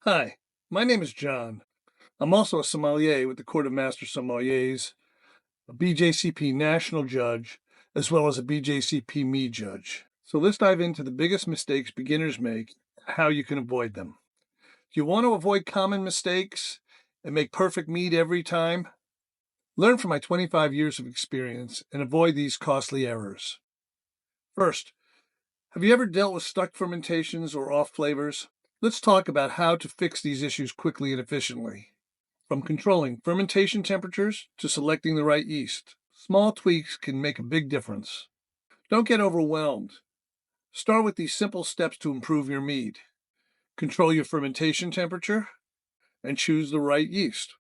Hi, my name is John. I'm also a sommelier with the Court of Master Sommeliers, a BJCP national judge, as well as a BJCP mead judge. So let's dive into the biggest mistakes beginners make and how you can avoid them. Do you want to avoid common mistakes and make perfect mead every time? Learn from my 25 years of experience and avoid these costly errors. First, have you ever dealt with stuck fermentations or off flavors? Let's talk about how to fix these issues quickly and efficiently. From controlling fermentation temperatures to selecting the right yeast, small tweaks can make a big difference. Don't get overwhelmed. Start with these simple steps to improve your mead. Control your fermentation temperature and choose the right yeast.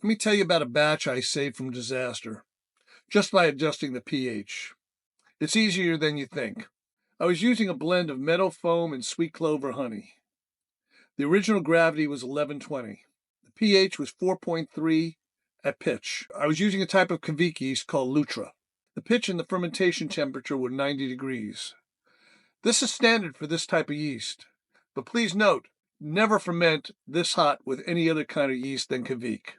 Let me tell you about a batch I saved from disaster just by adjusting the pH. It's easier than you think. I was using a blend of meadow foam and sweet clover honey. The original gravity was 1120. The pH was 4.3 at pitch. I was using a type of Kveik yeast called Lutra. The pitch and the fermentation temperature were 90 degrees. This is standard for this type of yeast. But please note, never ferment this hot with any other kind of yeast than Kveik.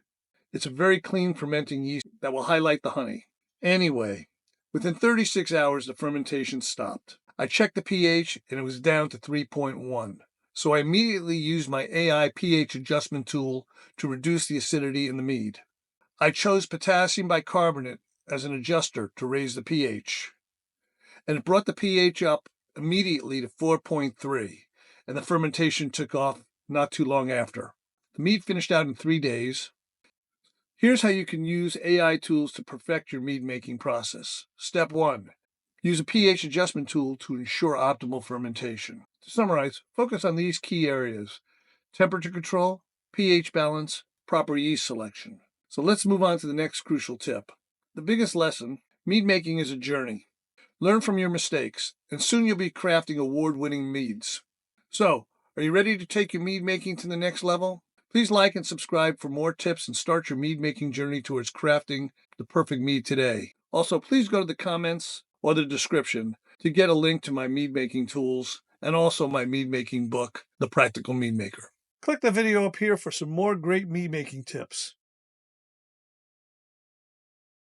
It's a very clean fermenting yeast that will highlight the honey. Anyway, within 36 hours, the fermentation stopped. I checked the pH and it was down to 3.1. So I immediately used my AI pH adjustment tool to reduce the acidity in the mead. I chose potassium bicarbonate as an adjuster to raise the pH, and it brought the pH up immediately to 4.3, and the fermentation took off not too long after. The mead finished out in 3 days. Here's how you can use AI tools to perfect your mead making process. Step 1. Use a pH adjustment tool to ensure optimal fermentation. To summarize, focus on these key areas: temperature control, pH balance, proper yeast selection. So let's move on to the next crucial tip. The biggest lesson: mead making is a journey. Learn from your mistakes, and soon you'll be crafting award-winning meads. So, are you ready to take your mead making to the next level? Please like and subscribe for more tips and start your mead making journey towards crafting the perfect mead today. Also, please go to the comments or the description to get a link to my mead making tools and also my mead making book, The Practical Mead-Maker. Click the video up here for some more great mead making tips.